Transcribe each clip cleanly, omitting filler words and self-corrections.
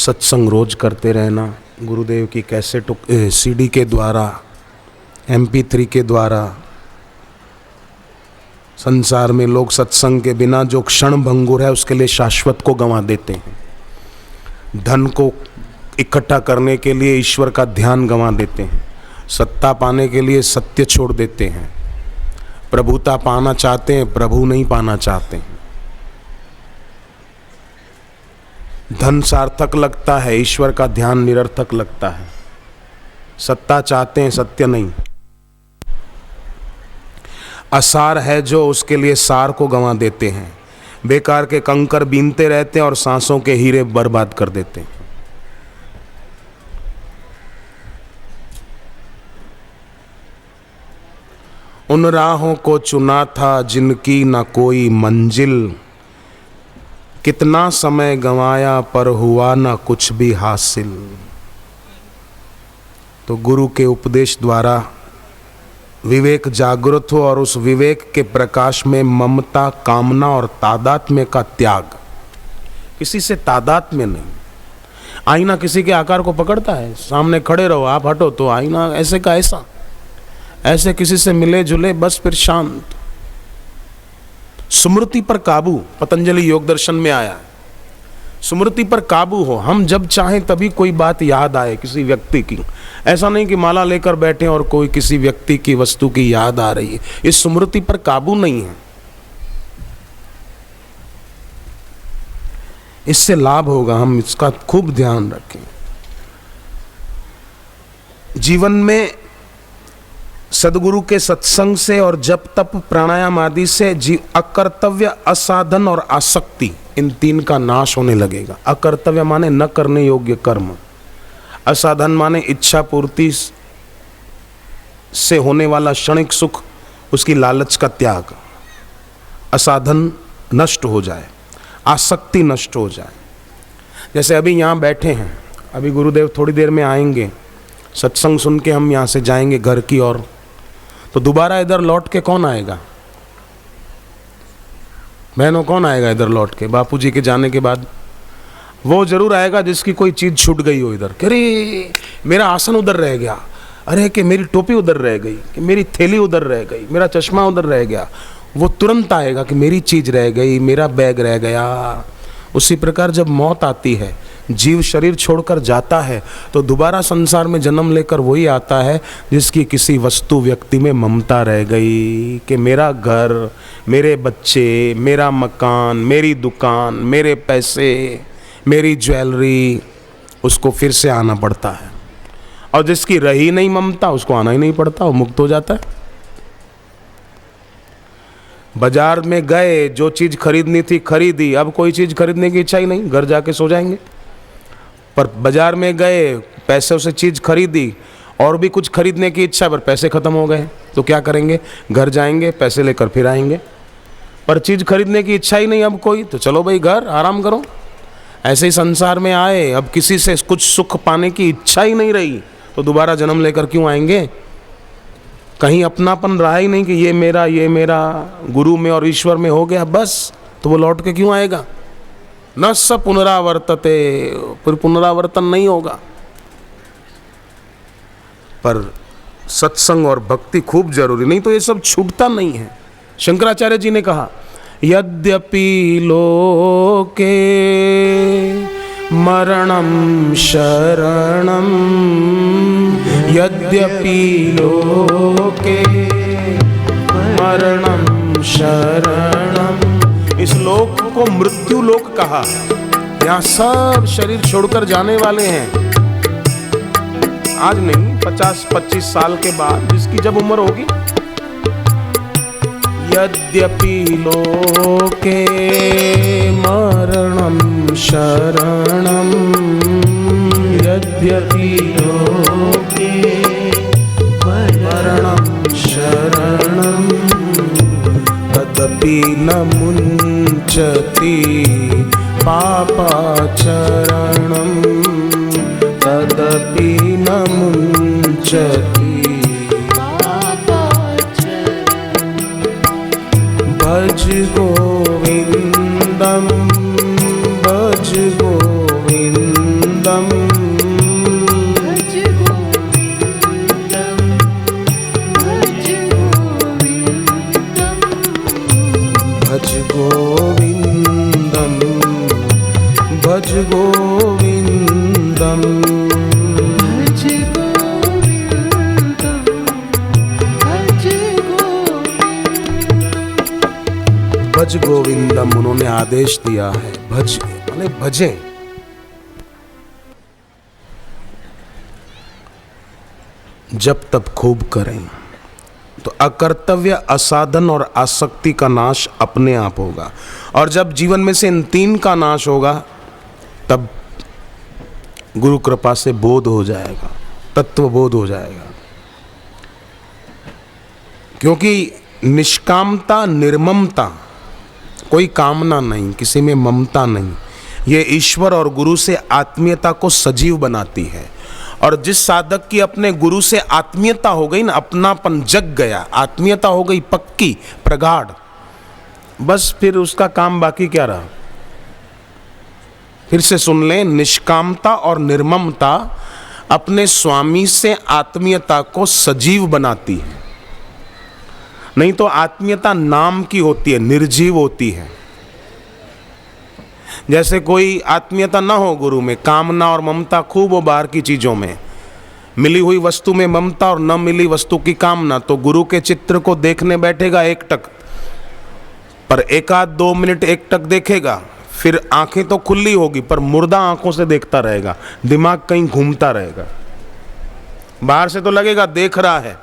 सत्संग रोज करते रहना, गुरुदेव की कैसेट सीडी के द्वारा, MP3 के द्वारा। संसार में लोग सत्संग के बिना जो क्षण भंगुर है उसके लिए शाश्वत को गंवा देते हैं। धन को इकट्ठा करने के लिए ईश्वर का ध्यान गंवा देते हैं। सत्ता पाने के लिए सत्य छोड़ देते हैं। प्रभुता पाना चाहते हैं, प्रभु नहीं पाना चाहते हैं। धन सार्थक लगता है, ईश्वर का ध्यान निरर्थक लगता है। सत्ता चाहते हैं, सत्य नहीं। असार है जो, उसके लिए सार को गंवा देते हैं। बेकार के कंकर बीनते रहते हैं और सांसों के हीरे बर्बाद कर देते हैं। उन राहों को चुना था जिनकी ना कोई मंजिल, कितना समय गंवाया पर हुआ ना कुछ भी हासिल। तो गुरु के उपदेश द्वारा विवेक जागृत हो और उस विवेक के प्रकाश में ममता, कामना और तादात्म्य का त्याग। किसी से तादात्म्य नहीं। आईना किसी के आकार को पकड़ता है, सामने खड़े रहो, आप हटो तो आईना ऐसे का ऐसा। ऐसे किसी से मिले जुले बस फिर शांत। स्मृति पर काबू पतंजलि योग दर्शन में आया है। स्मृति पर काबू हो, हम जब चाहें तभी कोई बात याद आए किसी व्यक्ति की। ऐसा नहीं कि माला लेकर बैठे और कोई किसी व्यक्ति की, वस्तु की याद आ रही है। इस स्मृति पर काबू नहीं है। इससे लाभ होगा, हम इसका खूब ध्यान रखें। जीवन में सदगुरु के सत्संग से और जप तप प्राणायाम आदि से अकर्तव्य, असाधन और आसक्ति, इन तीन का नाश होने लगेगा। अकर्तव्य माने न करने योग्य कर्म, असाधन माने इच्छा पूर्ति से होने वाला क्षणिक सुख, उसकी लालच का त्याग। असाधन नष्ट हो जाए, आसक्ति नष्ट हो जाए। जैसे अभी यहाँ बैठे हैं, अभी गुरुदेव थोड़ी देर में आएंगे, सत्संग सुन के हम यहाँ से जाएंगे घर की ओर। तो दोबारा इधर लौट के कौन आएगा? बहनों, कौन आएगा इधर लौट के? बापूजी के जाने के बाद वो जरूर आएगा जिसकी कोई चीज छूट गई हो इधर। अरे मेरा आसन उधर रह गया, अरे कि मेरी टोपी उधर रह गई, कि मेरी थैली उधर रह गई, मेरा चश्मा उधर रह गया। वो तुरंत आएगा कि मेरी चीज रह गई, मेरा बैग रह गया। उसी प्रकार जब मौत आती है, जीव शरीर छोड़कर जाता है, तो दोबारा संसार में जन्म लेकर वही आता है जिसकी किसी वस्तु व्यक्ति में ममता रह गई कि मेरा घर, मेरे बच्चे, मेरा मकान, मेरी दुकान, मेरे पैसे, मेरी ज्वेलरी, उसको फिर से आना पड़ता है। और जिसकी रही नहीं ममता, उसको आना ही नहीं पड़ता, वो मुक्त हो जाता है। बाजार में गए, जो चीज खरीदनी थी खरीदी, अब कोई चीज खरीदने की इच्छा ही नहीं, घर जाके सो जाएंगे। पर बाजार में गए, पैसे से चीज खरीदी, और भी कुछ खरीदने की इच्छा, पर पैसे खत्म हो गए, तो क्या करेंगे? घर जाएंगे, पैसे लेकर फिर आएंगे। पर चीज खरीदने की इच्छा ही नहीं अब कोई, तो चलो भाई घर आराम करो। ऐसे ही संसार में आए, अब किसी से कुछ सुख पाने की इच्छा ही नहीं रही, तो दोबारा जन्म लेकर क्यों आएंगे? कहीं अपनापन रहा ही नहीं कि ये मेरा गुरु में और ईश्वर में हो गया बस, तो वो लौट के क्यों आएगा? न स पुनरावर्तते, फिर पुनरावर्तन नहीं होगा। पर सत्संग और भक्ति खूब जरूरी, नहीं तो ये सब छूटता नहीं है। शंकराचार्य जी ने कहा, यद्यपि लोके मरणं शरणं, यद्यपि लोके मरणं शरणं। इस लोक को मृत्यु लोक कहा। यहाँ सब शरीर छोड़कर जाने वाले हैं। आज नहीं, 50-25 साल के बाद, जिसकी जब उम्र होगी। यद्यपि लोके मरणं शरणं, यद्यपि लोके मरणं शरणं, तदपि न मुञ्चति पापाचरणं, तदपि न मुञ्चति भज गोविन्दं, भज गोविन्दं, भज गोविंदम, भज गोविंदम, भज गोविंदम। उन्होंने आदेश दिया है, भज माने भजें। जब तब खूब करें तो अकर्तव्य, असाधन और आसक्ति का नाश अपने आप होगा। और जब जीवन में से इन तीन का नाश होगा तब गुरु कृपा से बोध हो जाएगा, तत्व बोध हो जाएगा। क्योंकि निष्कामता, निर्ममता, कोई कामना नहीं, किसी में ममता नहीं, ये ईश्वर और गुरु से आत्मीयता को सजीव बनाती है। और जिस साधक की अपने गुरु से आत्मीयता हो गई ना, अपनापन जग गया, आत्मीयता हो गई पक्की, प्रगाढ़, बस फिर उसका काम बाकी क्या रहा। फिर से सुन लें, निष्कामता और निर्ममता अपने स्वामी से आत्मीयता को सजीव बनाती है। नहीं तो आत्मीयता नाम की होती है, निर्जीव होती है। जैसे कोई आत्मीयता ना हो गुरु में, कामना और ममता खूब हो बाहर की चीजों में, मिली हुई वस्तु में ममता और न मिली वस्तु की कामना, तो गुरु के चित्र को देखने बैठेगा एकटक, पर एक आध 2 मिनट एकटक देखेगा, फिर आंखें तो खुली होगी पर मुर्दा आंखों से देखता रहेगा, दिमाग कहीं घूमता रहेगा। बाहर से तो लगेगा देख रहा है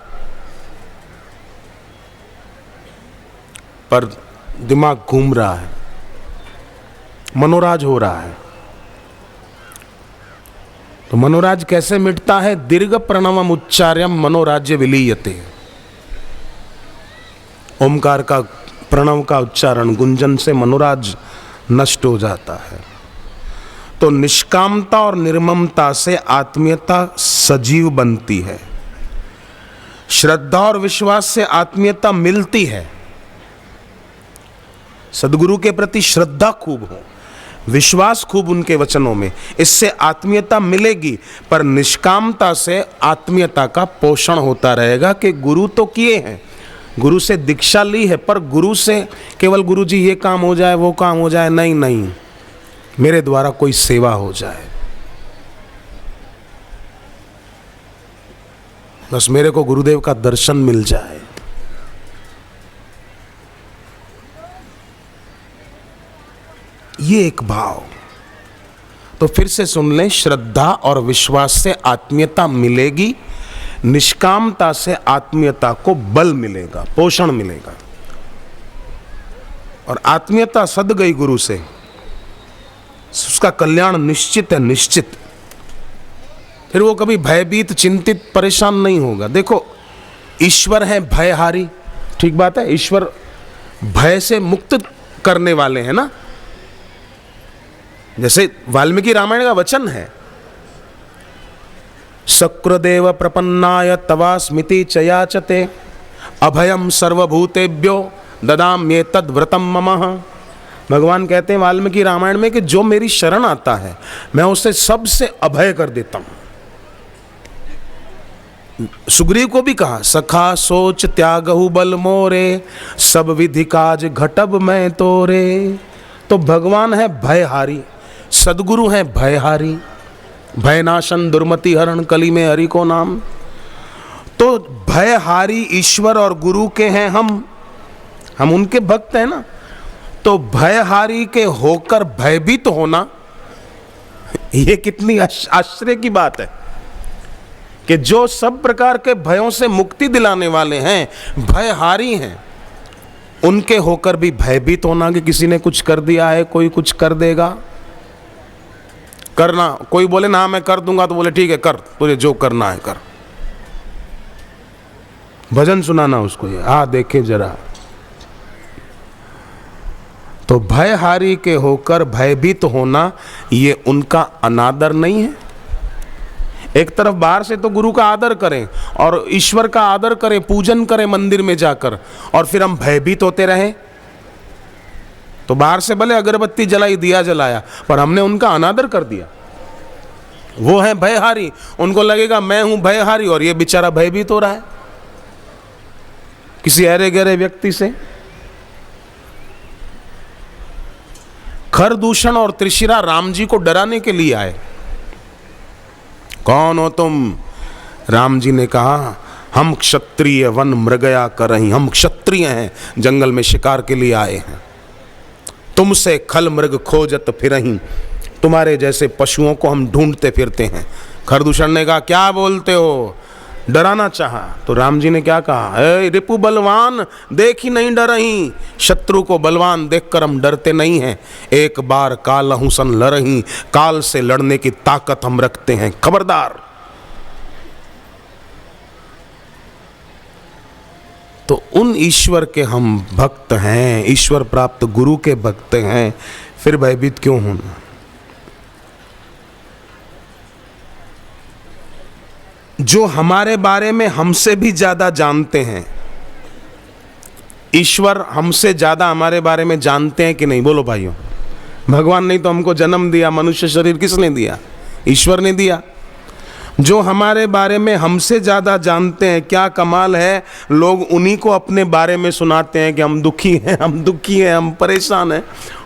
पर दिमाग घूम रहा है, मनोराज हो रहा है। तो मनोराज कैसे मिटता है? दीर्घ प्रणवम उच्चार्यम मनोराज्य विलीयते। ओमकार का, प्रणव का उच्चारण, गुंजन से मनोराज नष्ट हो जाता है। तो निष्कामता और निर्ममता से आत्मीयता सजीव बनती है। श्रद्धा और विश्वास से आत्मीयता मिलती है। सदगुरु के प्रति श्रद्धा खूब हो, विश्वास खूब उनके वचनों में, इससे आत्मीयता मिलेगी। पर निष्कामता से आत्मीयता का पोषण होता रहेगा कि गुरु तो किए हैं, गुरु से दीक्षा ली है, पर गुरु से केवल गुरु जी ये काम हो जाए, वो काम हो जाए, नहीं नहीं, मेरे द्वारा कोई सेवा हो जाए, बस मेरे को गुरुदेव का दर्शन मिल जाए। ये एक भाव। तो फिर से सुन लें, श्रद्धा और विश्वास से आत्मीयता मिलेगी, निष्कामता से आत्मीयता को बल मिलेगा, पोषण मिलेगा। और आत्मीयता सद गई गुरु से, उसका कल्याण निश्चित है, निश्चित। फिर वो कभी भयभीत, चिंतित, परेशान नहीं होगा। देखो, ईश्वर है भयहारी, ठीक बात है, ईश्वर भय से मुक्त करने वाले हैं ना। जैसे वाल्मीकि रामायण का वचन है, सक्रदेव प्रपन्नाय तवा स्मिति चयाचते अभयम सर्वभूतेभ्यो ददाम्ये तद व्रतम ममः। भगवान कहते हैं वाल्मीकि रामायण में कि जो मेरी शरण आता है मैं उसे सबसे अभय कर देता हूं। सुग्रीव को भी कहा, सखा सोच त्यागहु बल मोरे, सब विधि काज घटब मैं तोरे। तो भगवान है भयहारी, सदगुरु है भयहारी, भयनाशन दुर्मति हरण कली में हरि को नाम। तो भयहारी ईश्वर और गुरु के हैं हम उनके भक्त हैं ना। तो भयहारी के होकर भयभीत होना, ये कितनी आश्चर्य की बात है कि जो सब प्रकार के भयों से मुक्ति दिलाने वाले हैं, भयहारी हैं, उनके होकर भी भयभीत होना कि किसी ने कुछ कर दिया है, कोई कुछ कर देगा। करना, कोई बोले ना मैं कर दूंगा, तो बोले ठीक है कर, तुझे जो करना है कर। भजन सुनाना उसको, ये हाँ देखे जरा। तो भयहारी के होकर भयभीत होना, ये उनका अनादर नहीं है। एक तरफ बाहर से तो गुरु का आदर करें और ईश्वर का आदर करें, पूजन करें मंदिर में जाकर, और फिर हम भयभीत होते रहें। तो बाहर से भले अगरबत्ती जलाई, दिया जलाया, पर हमने उनका अनादर कर दिया। वो है भयहारी, उनको लगेगा मैं हूं भयहारी और ये बेचारा भयभीत हो रहा है किसी अरे गहरे व्यक्ति से। खरदूषण और त्रिशिरा राम जी को डराने के लिए आए। कौन हो तुम? राम जी ने कहा हम क्षत्रिय वन मृगया करहीं, हम क्षत्रिय हैं, जंगल में शिकार के लिए आए हैं। तुमसे खल मृग खोजत फिरहीं, तुम्हारे जैसे पशुओं को हम ढूंढते फिरते हैं। खरदूषण ने कहा क्या बोलते हो? डराना चाहा तो राम जी ने क्या कहा? ए रिपु बलवान देख ही नहीं डरहीं, शत्रु को बलवान देखकर हम डरते नहीं हैं। एक बार काल हुसन लड़हीं, काल से लड़ने की ताकत हम रखते हैं, खबरदार। तो उन ईश्वर के हम भक्त हैं, ईश्वर प्राप्त गुरु के भक्त हैं, फिर भयभीत क्यों होना? जो हमारे बारे में हमसे भी ज्यादा जानते हैं, ईश्वर हमसे ज्यादा हमारे बारे में जानते हैं कि नहीं? बोलो भाइयों। भगवान ने तो हमको जन्म दिया, मनुष्य शरीर किसने दिया? ईश्वर ने दिया। जो हमारे बारे में हमसे ज्यादा जानते हैं, क्या कमाल है, लोग उन्हीं को अपने बारे में सुनाते हैं कि हम दुखी हैं, हम दुखी हैं, हम परेशान हैं।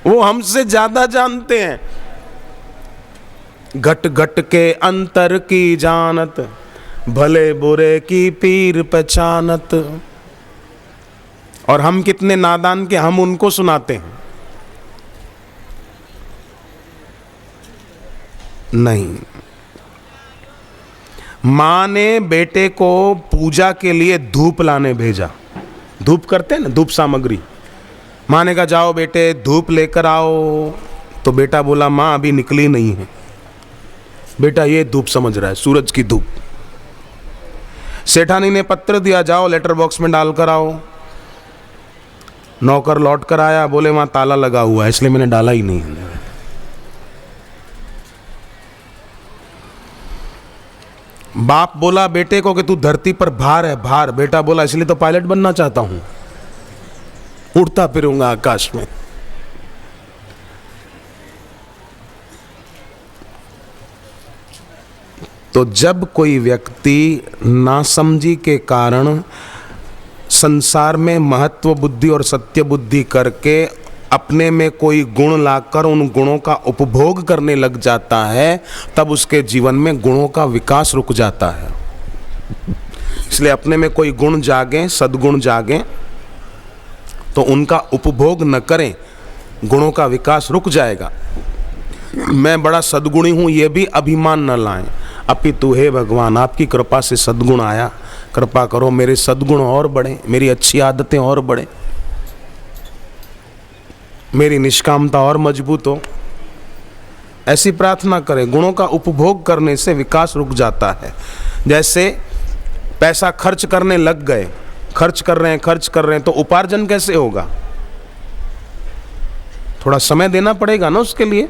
वो हमसे ज्यादा जानते हैं। घट घट के अंतर की जानत, भले बुरे की पीर पहचानत। और हम कितने नादान के हम उनको सुनाते हैं। नहीं। मां ने बेटे को पूजा के लिए धूप लाने भेजा। धूप करते हैं ना, धूप सामग्री। मां ने कहा जाओ बेटे धूप लेकर आओ। तो बेटा बोला मां अभी निकली नहीं है। बेटा ये धूप समझ रहा है, सूरज की धूप। सेठानी ने पत्र दिया जाओ लेटर बॉक्स में डाल कर आओ। नौकर लौट कर आया, बोले वहां ताला लगा हुआ है इसलिए मैंने डाला ही नहीं है। बाप बोला बेटे को कि तू धरती पर भार है, भार। बेटा बोला इसलिए तो पायलट बनना चाहता हूं, उड़ता फिरूंगा आकाश में। तो जब कोई व्यक्ति नासमझी के कारण संसार में महत्व बुद्धि और सत्य बुद्धि करके अपने में कोई गुण लाकर उन गुणों का उपभोग करने लग जाता है, तब उसके जीवन में गुणों का विकास रुक जाता है। इसलिए अपने में कोई गुण जागे, सद्गुण जागे, तो उनका उपभोग न करें, गुणों का विकास रुक जाएगा। मैं बड़ा सद्गुणी हूं ये भी अभिमान न लाएं, अपितु हे भगवान आपकी कृपा से सद्गुण आया, कृपा करो मेरे सद्गुण और बढ़े, मेरी अच्छी आदतें और बढ़े, मेरी निष्कामता और मजबूत हो, ऐसी प्रार्थना करें। गुणों का उपभोग करने से विकास रुक जाता है। जैसे पैसा खर्च करने लग गए, खर्च कर रहे हैं तो उपार्जन कैसे होगा? थोड़ा समय देना पड़ेगा ना उसके लिए।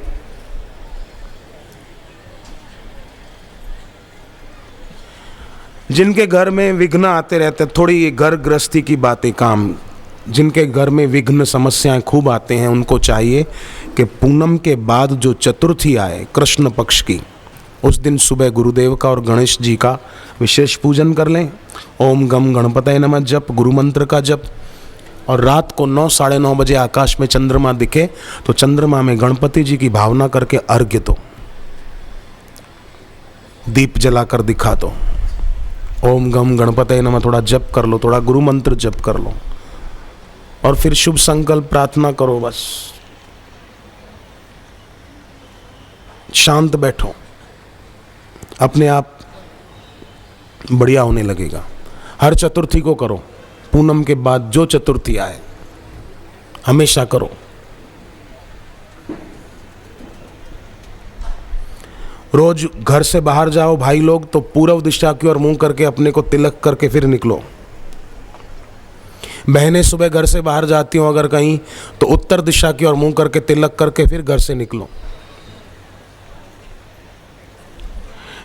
जिनके घर में विघ्न आते रहते, थोड़ी ये घर गृहस्थी की बातें काम, जिनके घर में विघ्न समस्याएं खूब आते हैं, उनको चाहिए कि पूनम के बाद जो चतुर्थी आए कृष्ण पक्ष की, उस दिन सुबह गुरुदेव का और गणेश जी का विशेष पूजन कर लें। ओम गम गणपतये नमः जप, गुरु मंत्र का जप। और रात को 9 साढ़े 9 बजे आकाश में चंद्रमा दिखे तो चंद्रमा में गणपति जी की भावना करके अर्घ्य दो, दीप जलाकर दिखा दो। ओम गम गणपतये नमः थोड़ा जप कर लो, थोड़ा गुरु मंत्र जप कर लो, और फिर शुभ संकल्प प्रार्थना करो। बस शांत बैठो, अपने आप बढ़िया होने लगेगा। हर चतुर्थी को करो, पूनम के बाद जो चतुर्थी आए हमेशा करो। रोज घर से बाहर जाओ भाई लोग तो पूर्व दिशा की ओर मुंह करके अपने को तिलक करके फिर निकलो। बहनें सुबह घर से बाहर जाती हो अगर कहीं तो उत्तर दिशा की ओर मुंह करके तिलक करके फिर घर से निकलो।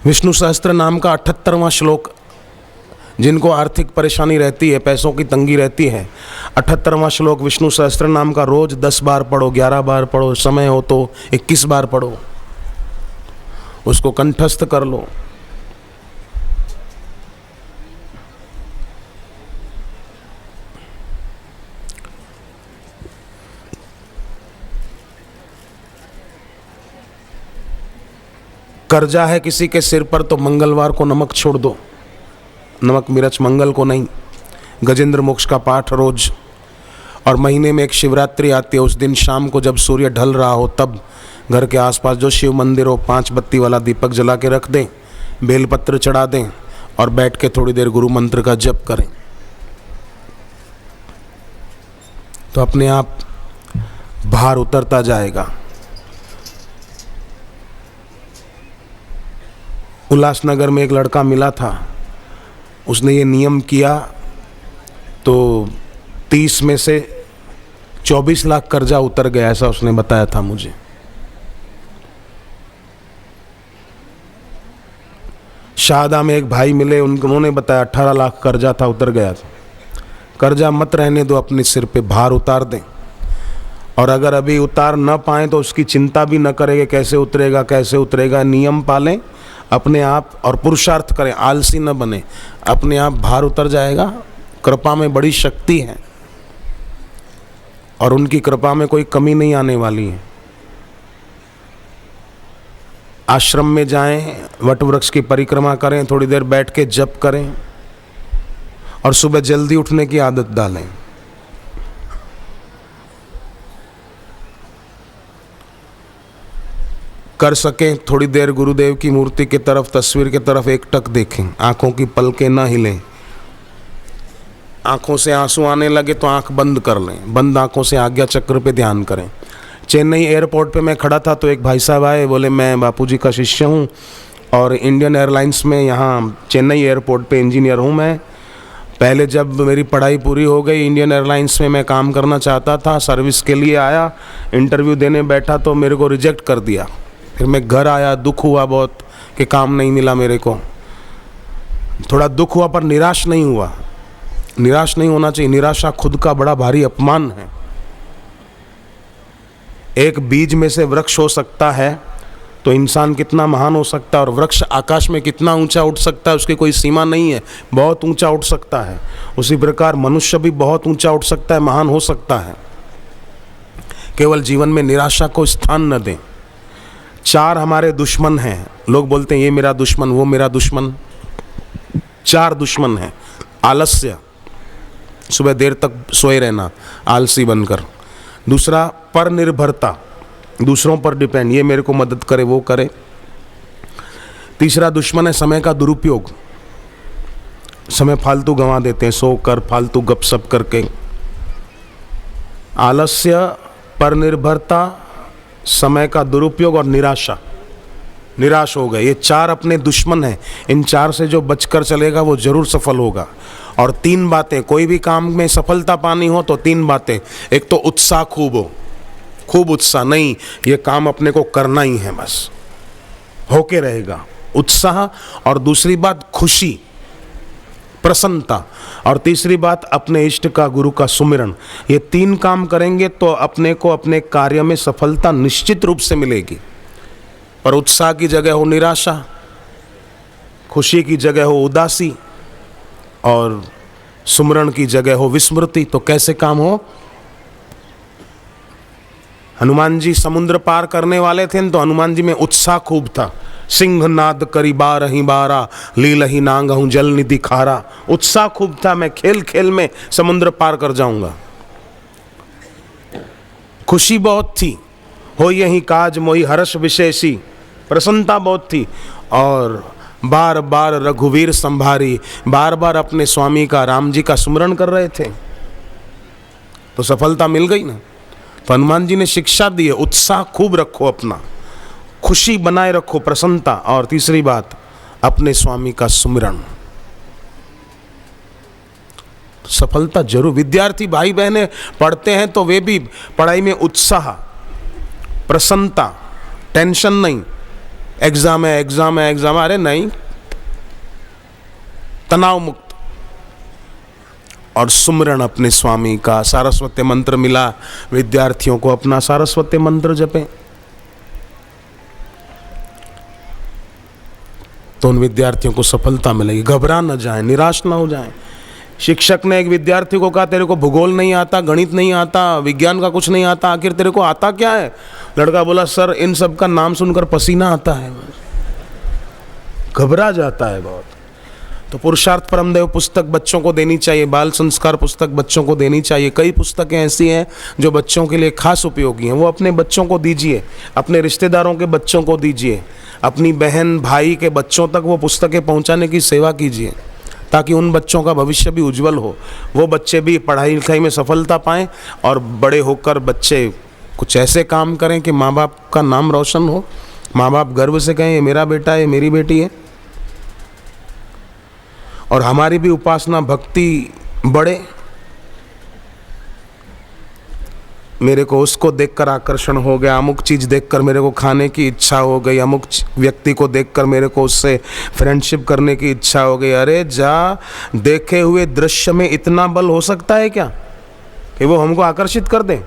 विष्णु सहस्त्र नाम का 78वां श्लोक, जिनको आर्थिक परेशानी रहती है, पैसों की तंगी रहती है, 78वां श्लोक विष्णु सहस्त्र नाम का रोज 10 बार पढ़ो, 11 बार पढ़ो, समय हो तो 21 बार पढ़ो। उसको कंठस्थ कर लो। कर्जा है किसी के सिर पर तो मंगलवार को नमक छोड़ दो, नमक मिर्च मंगल को नहीं। गजेंद्र मोक्ष का पाठ रोज, और महीने में एक शिवरात्रि आती है, उस दिन शाम को जब सूर्य ढल रहा हो तब घर के आसपास जो शिव मंदिर हो 5 बत्ती वाला दीपक जला के रख दें, बेलपत्र चढ़ा दें और बैठ के थोड़ी देर गुरु मंत्र का जप करें, तो अपने आप भार उतरता जाएगा। उल्लासनगर में एक लड़का मिला था, उसने ये नियम किया तो 30 में से 24 लाख कर्जा उतर गया, ऐसा उसने बताया था मुझे। शाहदा में एक भाई मिले, उन्होंने बताया 18 लाख कर्जा था, उतर गया था। कर्जा मत रहने दो, अपने सिर पे भार उतार दें, और अगर अभी उतार न पाए तो उसकी चिंता भी न करेंगे कैसे उतरेगा कैसे उतरेगा। नियम पालें अपने आप और पुरुषार्थ करें, आलसी न बने, अपने आप भार उतर जाएगा। कृपा में बड़ी शक्ति है और उनकी कृपा में कोई कमी नहीं आने वाली है। आश्रम में जाएं, वट वृक्ष की परिक्रमा करें, थोड़ी देर बैठ के जप करें और सुबह जल्दी उठने की आदत डालें। कर सकें थोड़ी देर गुरुदेव की मूर्ति की तरफ, तस्वीर की तरफ एकटक देखें, आंखों की पलकें ना हिलें। आंखों से आंसू आने लगे तो आंख बंद कर लें, बंद आंखों से आज्ञा चक्र पे ध्यान करें। चेन्नई एयरपोर्ट पे मैं खड़ा था तो एक भाई साहब आए, बोले मैं बापूजी का शिष्य हूँ और इंडियन एयरलाइंस में यहाँ चेन्नई एयरपोर्ट पे इंजीनियर हूँ मैं। पहले जब मेरी पढ़ाई पूरी हो गई, इंडियन एयरलाइंस में मैं काम करना चाहता था, सर्विस के लिए आया, इंटरव्यू देने बैठा तो मेरे को रिजेक्ट कर दिया। फिर मैं घर आया, दुख हुआ बहुत कि काम नहीं मिला मेरे को, थोड़ा दुख हुआ पर निराश नहीं हुआ। निराश नहीं होना चाहिए, निराशा खुद का बड़ा भारी अपमान है। एक बीज में से वृक्ष हो सकता है तो इंसान कितना महान हो सकता है, और वृक्ष आकाश में कितना ऊंचा उठ सकता है उसकी कोई सीमा नहीं है, बहुत ऊंचा उठ सकता है। उसी प्रकार मनुष्य भी बहुत ऊंचा उठ सकता है, महान हो सकता है। केवल जीवन में निराशा को स्थान न दें। 4 हमारे दुश्मन हैं, लोग बोलते हैं ये मेरा दुश्मन वो मेरा दुश्मन। 4 दुश्मन हैं। आलस्य, सुबह देर तक सोए रहना आलसी बनकर। दूसरा पर निर्भरता, दूसरों पर डिपेंड, ये मेरे को मदद करे वो करे। तीसरा दुश्मन है समय का दुरुपयोग, समय फालतू गंवा देते हैं, सो कर फालतू गपशप करके। आलस्य, पर निर्भरता, समय का दुरुपयोग और निराशा, निराश हो गए, ये 4 अपने दुश्मन हैं। इन 4 से जो बचकर चलेगा वो जरूर सफल होगा। और 3 बातें, कोई भी काम में सफलता पानी हो तो 3 बातें। एक तो उत्साह खूब हो, खूब उत्साह, नहीं ये काम अपने को करना ही है बस, होके रहेगा, उत्साह। और दूसरी बात खुशी, प्रसन्नता। और तीसरी बात अपने इष्ट का, गुरु का सुमिरन। ये 3 काम करेंगे तो अपने को अपने कार्य में सफलता निश्चित रूप से मिलेगी। पर उत्साह की जगह हो निराशा, खुशी की जगह हो उदासी और सुमिरन की जगह हो विस्मृति, तो कैसे काम हो? हनुमान जी समुद्र पार करने वाले थे तो हनुमान जी में उत्साह खूब था। सिंह नाद करी बारही बारा, लीलही नांगहूं जल निधि खारा। उत्साह खूब था, मैं खेल खेल में समुद्र पार कर जाऊंगा। खुशी बहुत थी, हो यही काज मोहि हर्ष विशेषी, प्रसन्नता बहुत थी। और बार बार रघुवीर संभारी, बार बार अपने स्वामी का, राम जी का सुमिरन कर रहे थे, तो सफलता मिल गई ना। तो हनुमान जी ने शिक्षा दी है, उत्साह खूब रखो अपना, खुशी बनाए रखो, प्रसन्नता। और तीसरी बात अपने स्वामी का सुमिरन, सफलता जरूर। विद्यार्थी भाई बहनें पढ़ते हैं तो वे भी पढ़ाई में उत्साह, प्रसन्नता, टेंशन नहीं, एग्जाम है एग्जाम है एग्जाम, अरे नहीं, तनाव मुक्त। और सुमिरन अपने स्वामी का, सारस्वती मंत्र मिला विद्यार्थियों को, अपना सारस्वती मंत्र जपें। तो उन विद्यार्थियों को सफलता मिलेगी। घबरा न जाएं, निराश ना हो जाएं। शिक्षक ने एक विद्यार्थी को कहा तेरे को भूगोल नहीं आता, गणित नहीं आता, विज्ञान का कुछ नहीं आता, आखिर तेरे को आता क्या है? लड़का बोला सर इन सब का नाम सुनकर पसीना आता है। घबरा जाता है बहुत। तो पुरुषार्थ परमदेव पुस्तक बच्चों को देनी चाहिए, बाल संस्कार पुस्तक बच्चों को देनी चाहिए। कई पुस्तकें ऐसी हैं जो बच्चों के लिए खास उपयोगी हैं, वो अपने बच्चों को दीजिए, अपने रिश्तेदारों के बच्चों को दीजिए, अपनी बहन भाई के बच्चों तक वो पुस्तकें पहुंचाने की सेवा कीजिए, ताकि उन बच्चों का भविष्य भी उज्जवल हो, वो बच्चे भी पढ़ाई लिखाई में सफलता पाएं और बड़े होकर बच्चे कुछ ऐसे काम करें कि माँ बाप का नाम रोशन हो, माँ बाप गर्व से कहें ये मेरा बेटा है, मेरी बेटी है, और हमारी भी उपासना भक्ति बढ़े। मेरे को उसको देखकर आकर्षण हो गया, अमुक चीज़ देखकर मेरे को खाने की इच्छा हो गई, अमुक व्यक्ति को देखकर मेरे को उससे फ्रेंडशिप करने की इच्छा हो गई। अरे जा, देखे हुए दृश्य में इतना बल हो सकता है क्या कि वो हमको आकर्षित कर दे?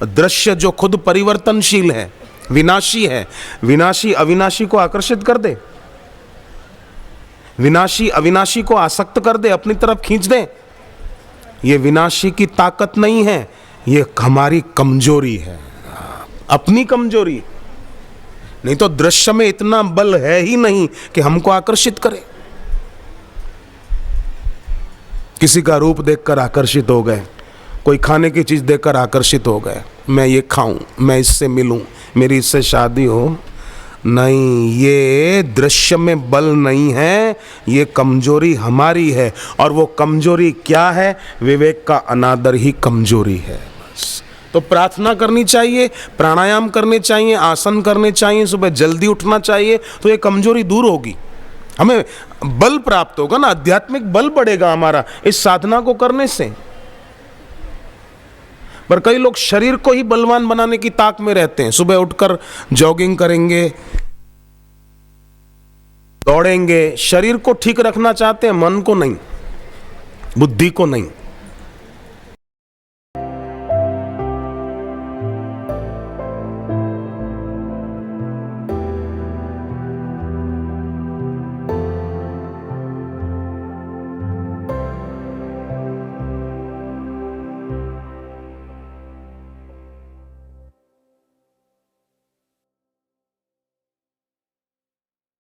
दृश्य जो खुद परिवर्तनशील है, विनाशी है, विनाशी अविनाशी को आकर्षित कर दे, विनाशी अविनाशी को आसक्त कर दे, अपनी तरफ खींच दे। ये विनाशी की ताकत नहीं है, ये हमारी कमजोरी है, अपनी कमजोरी। नहीं तो दृश्य में इतना बल है ही नहीं कि हमको आकर्षित करे। किसी का रूप देखकर आकर्षित हो गए, कोई खाने की चीज देखकर आकर्षित हो गए, मैं ये खाऊं, मैं इससे मिलूं, मेरी इससे शादी हो। नहीं, ये दृश्य में बल नहीं है, ये कमजोरी हमारी है। और वो कमजोरी क्या है? विवेक का अनादर ही कमजोरी है। बस तो प्रार्थना करनी चाहिए, प्राणायाम करने चाहिए, आसन करने चाहिए, सुबह जल्दी उठना चाहिए, तो ये कमजोरी दूर होगी, हमें बल प्राप्त होगा ना, आध्यात्मिक बल बढ़ेगा हमारा इस साधना को करने से। पर कई लोग शरीर को ही बलवान बनाने की ताक में रहते हैं, सुबह उठकर जॉगिंग करेंगे, दौड़ेंगे, शरीर को ठीक रखना चाहते हैं, मन को नहीं, बुद्धि को नहीं।